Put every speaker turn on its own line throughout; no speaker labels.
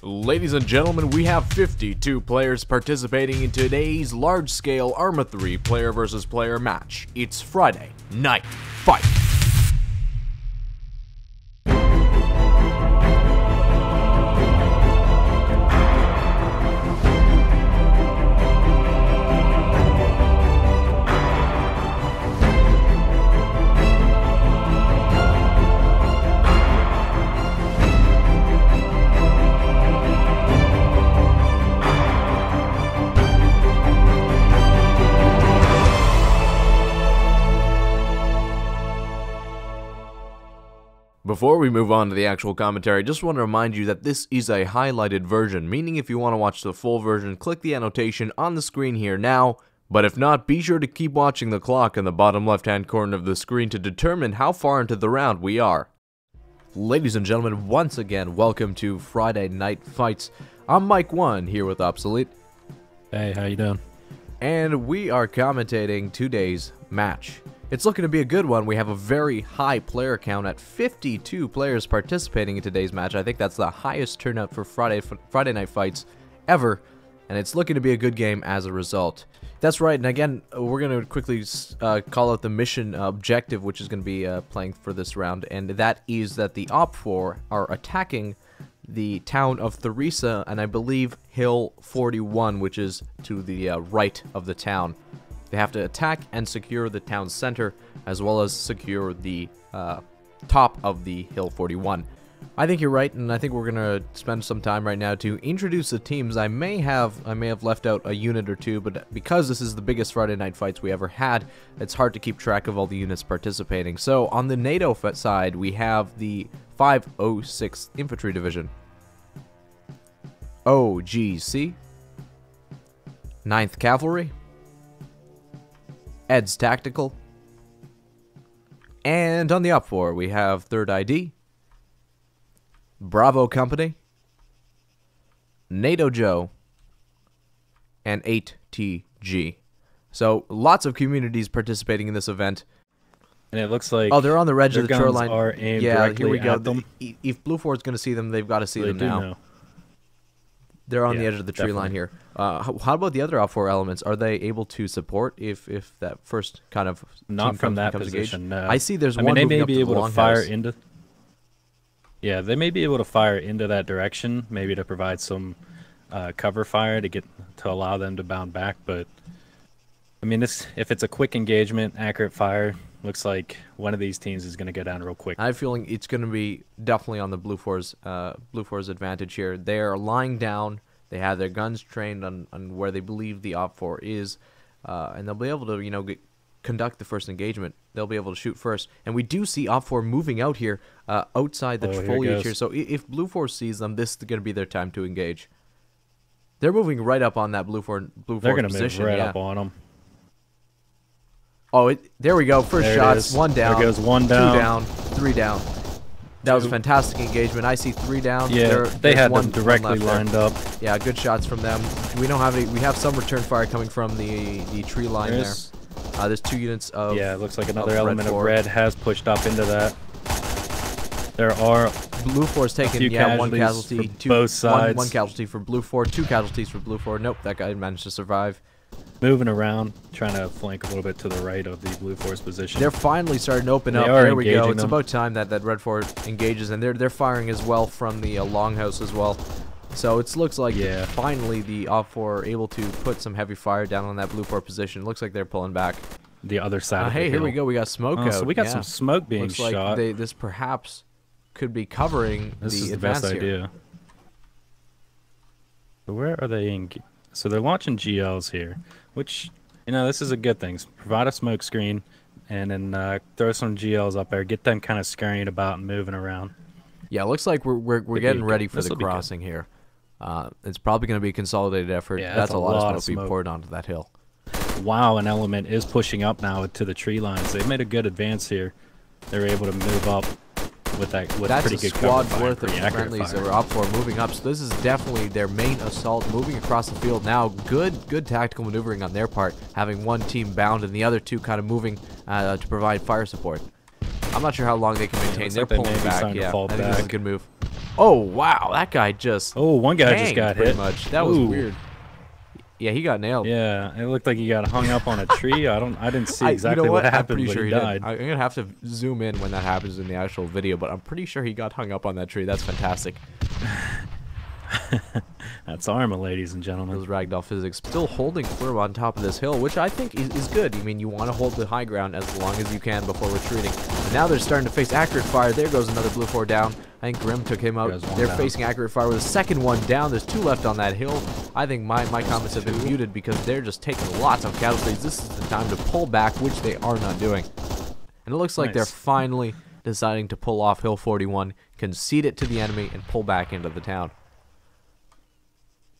Ladies and gentlemen, we have 52 players participating in today's large-scale ARMA 3 player versus player match. It's Friday Night Fight. Before we move on to the actual commentary, I just want to remind you that this is a highlighted version, meaning if you want to watch the full version, click the annotation on the screen here now, but if not, be sure to keep watching the clock in the bottom left-hand corner of the screen to determine how far into the round we are. Ladies and gentlemen, once again, welcome to Friday Night Fights. I'm MicOne, here with Obsolete.
Hey, how you doing?
And we are commentating today's match. It's looking to be a good one. We have a very high player count at 52 players participating in today's match. I think that's the highest turnout for Friday Night Fights ever, and it's looking to be a good game as a result. That's right, and again, we're going to quickly call out the mission objective, which is going to be playing for this round, and that is that the OPFOR are attacking the town of Therisa, and I believe Hill 41, which is to the right of the town. They have to attack and secure the town center, as well as secure the top of the Hill 41. I think you're right, and I think we're gonna spend some time right now to introduce the teams. I may have left out a unit or two, but because this is the biggest Friday Night Fights we ever had, it's hard to keep track of all the units participating. So on the NATO side, we have the 506th Infantry Division, OGC, 9th Cavalry, Ed's Tactical, and on the OPFOR we have 3rd ID, Bravo Company, NATO Joe, and 8TG. So lots of communities participating in this event.
And it looks like
they're on the edge of the tree line.
Are aimed
yeah,
directly
here we go.
At them.
If BLUFOR is going to see them, they've got to see them now.
Know.
They're on the edge of the tree line here. How about the other OPFOR elements? Are they able to support if that first kind of
not from that position? No.
I see. There's one.
I mean, they may
up
be
to
able
the
to fire
longhouse.
into. Yeah, they may be able to fire into that direction, maybe to provide some cover fire to allow them to bound back. But I mean, if it's a quick engagement, accurate fire, looks like one of these teams is going to go down real quick.
I have a feeling it's going to be definitely on the BLUFOR's advantage here. They are lying down. They have their guns trained on where they believe the OPFOR is, and they'll be able to, conduct the first engagement. They'll be able to shoot first. And we do see OPFOR moving out here, outside the foliage here. So if BLUFOR sees them, this is going to be their time to engage. They're moving right up on that BLUFOR position.
They're going to move right up on them.
Oh, there we go. First shots. One down.
There goes one down.
2 down. 3 down. That was a fantastic engagement. I see 3 down.
Yeah, they had them directly lined up.
Yeah, good shots from them. We don't have any. We have some return fire coming from the tree line there. There's 2 units of.
Yeah, it looks like another element of red has pushed up into that. There are
BLUFOR's taken one casualty.
Both sides.
One casualty for BLUFOR. 2 casualties for BLUFOR. Nope, that guy managed to survive.
Moving around, trying to flank a little bit to the right of the BLUFOR's position.
They're finally starting to open up. There we go. It's about time that Red Fort engages, and they're firing as well from the longhouse as well. So it looks like finally the OPFOR are able to put some heavy fire down on that BLUFOR position. Looks like they're pulling back.
The other side.
Hey, here we go. We got smoke out.
So we got some smoke being
looks
shot.
Like this perhaps could be covering
this is the
advance
best
here.
idea. So where are they? So they're launching GLs here, which, this is a good thing. Provide a smoke screen, and then throw some GLs up there. Get them kind of scurrying about and moving around.
Yeah, it looks like we're getting ready for the crossing here. It's probably going to be a consolidated effort.
Yeah,
that's a lot of smoke being poured onto that hill.
Wow, an element is pushing up now to the tree lines. They've made a good advance here. They're able to move up with pretty good cover fire. That's a squad worth of friendlies that are OPFOR moving up. So this is definitely their main assault, moving across the field now. Good tactical maneuvering on their part, having one team bound and the other 2 kind of moving to provide fire support. I'm not sure how long they can maintain. They're pulling back. Yeah, I think this is a good move.
Oh, wow. That guy just...
Oh, one guy just got hit.
Much. That was weird. Yeah, he got nailed.
Yeah, it looked like he got hung up on a tree. I didn't see exactly what happened, but he died.
I'm going to have to zoom in when that happens in the actual video, but I'm pretty sure he got hung up on that tree. That's fantastic.
That's ARMA, ladies and gentlemen.
Those ragdoll physics still holding firm on top of this hill, which I think is good. I mean, you want to hold the high ground as long as you can before retreating. And now they're starting to face accurate fire. There goes another BLUFOR down. I think Grim took him out. They're facing accurate fire with a second one down. There's 2 left on that hill. I think my comments have been muted because they're just taking lots of casualties. This is the time to pull back, which they are not doing. And it looks like they're finally deciding to pull off Hill 41, concede it to the enemy, and pull back into the town.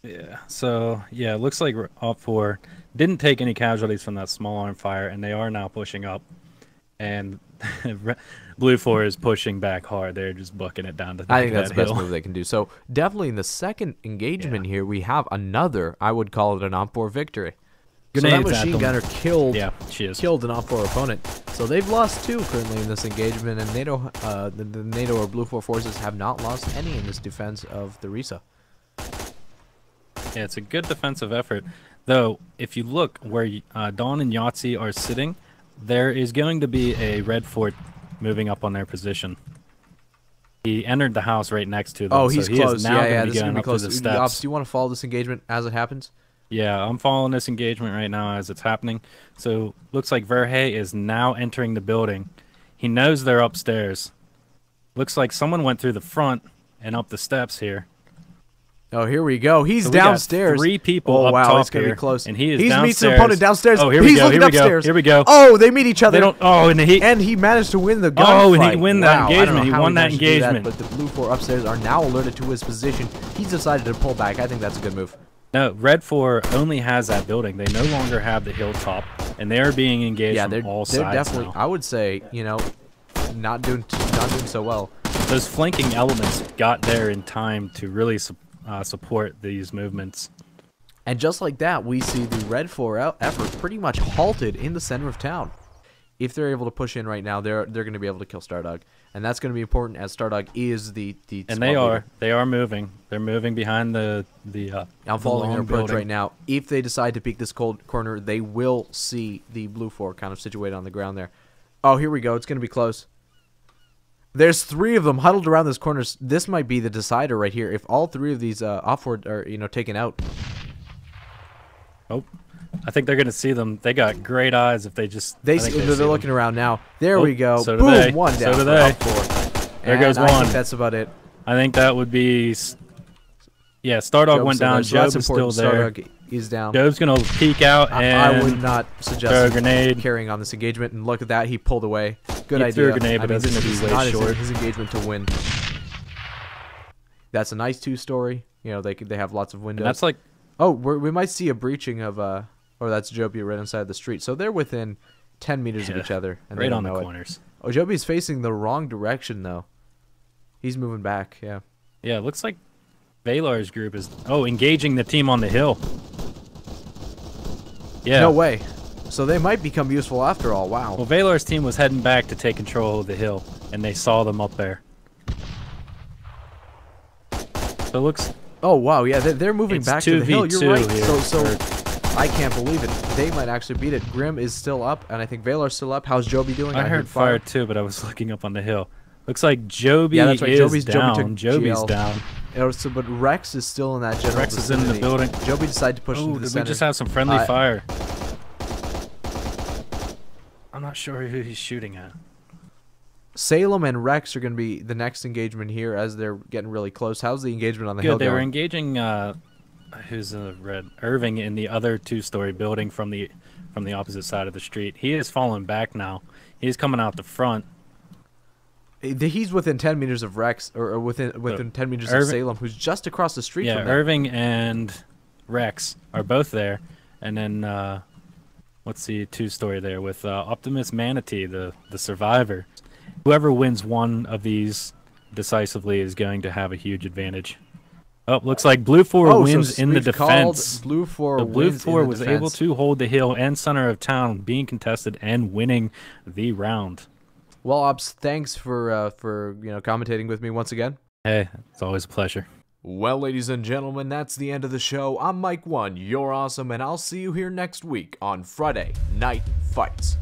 Yeah, so, yeah, it looks like OPFOR didn't take any casualties from that small arm fire, and they are now pushing up. And BLUFOR is pushing back hard. They're just bucking it down to the
I think that's the best move they can do. So, definitely in the second engagement here, we have another, I would call it an OPFOR victory. So that machine gunner killed an OPFOR opponent. So they've lost 2 currently in this engagement, and NATO, the NATO or BLUFOR forces have not lost any in this defense of Therisa.
Yeah, it's a good defensive effort. Though, if you look where Dawn and Yahtzee are sitting, there is going to be a red fort moving up on their position. He entered the house right next to them.
Oh, he's
so
close.
Is now
this is going to be close.
The steps.
Do you want to follow this engagement as it happens?
Yeah, I'm following this engagement right now as it's happening. So, looks like Verhey is now entering the building. He knows they're upstairs. Looks like someone went through the front and up the steps here.
Oh, here we go. He's downstairs.
3 people up top
it's gonna be close.
And he is
downstairs. Meets an opponent downstairs.
Oh, here we go. Here we go.
Oh, they meet each other.
They don't. Oh, and
he managed to win the gunfight.
Oh, and he won that engagement. He won that engagement.
But the BLUFOR upstairs are now alerted to his position. He's decided to pull back. I think that's a good move.
No, Red 4 only has that building. They no longer have the hilltop, and they are being engaged from all sides.
Yeah, they're definitely.
Now.
I would say, you know, not doing so well.
Those flanking elements got there in time to really support these movements.
And just like that, we see the Red 4 effort pretty much halted in the center of town. If they're able to push in right now, they're going to be able to kill Stardog, and that's going to be important as Stardog is the
and they are moving. They're moving behind the
I'm following their approach right now. If they decide to peek this cold corner, they will see the BLUFOR kind of situated on the ground there. Oh, here we go. It's going to be close. There's 3 of them huddled around this corner. This might be the decider right here. If all 3 of these OPFOR are taken out.
Oh, I think they're gonna see them. They got great eyes if they just.
They're looking around now. There we go.
So
Boom,
they.
one down.
So do they. There goes one.
I think that's about it.
I think that would be. Yeah, Stardog went down. Job is still there.
Stardog is down.
Job's gonna peek out and
I would not suggest
a grenade.
Carrying on this engagement. And look at that, he pulled away. Good idea.
Threw a grenade, but that's gonna be way short.
His engagement to win. That's a nice 2-story. You know, they have lots of windows.
And that's like.
Oh, we might see a breaching of or that's Joby right inside the street. So they're within 10 meters of each other. And
right on the corners.
Oh, Joby's facing the wrong direction though. He's moving back. Yeah.
Yeah, it looks like Valar's group is engaging the team on the hill. Yeah.
No way. So they might become useful after all. Wow.
Well, Valar's team was heading back to take control of the hill, and they saw them up there. So it looks.
Oh wow, yeah, they're moving back to the hill. You're right.
Here.
So I can't believe it. They might actually beat it. Grim is still up, and I think Valar's still up. How's Joby doing?
I heard fire too, but I was looking up on the hill. Looks like Joby is down. Joby's down.
But Rex is still in that general
Rex vicinity. Is in the building.
Joby decided to push into the center.
We just have some friendly fire? I'm not sure who he's shooting at.
Salem and Rex are going to be the next engagement here as they're getting really close. How's the engagement on the hill going?
They were engaging who's red? Irving in the other 2-story building from the opposite side of the street. He is falling back now. He's coming out the front.
He's within 10 meters of Rex, or within 10 meters of Salem, who's just across the street from them.
Yeah, Irving and Rex are both there. And then, what's the 2-story there with Optimus Manatee, the survivor. Whoever wins one of these decisively is going to have a huge advantage. Oh, looks like BLUFOR wins in the defense. BLUFOR was able to hold the hill and center of town, being contested and winning the round.
Well, Ops, thanks for commentating with me once again.
Hey, it's always a pleasure.
Well, ladies and gentlemen, that's the end of the show. I'm MicOne, you're awesome, and I'll see you here next week on Friday Night Fights.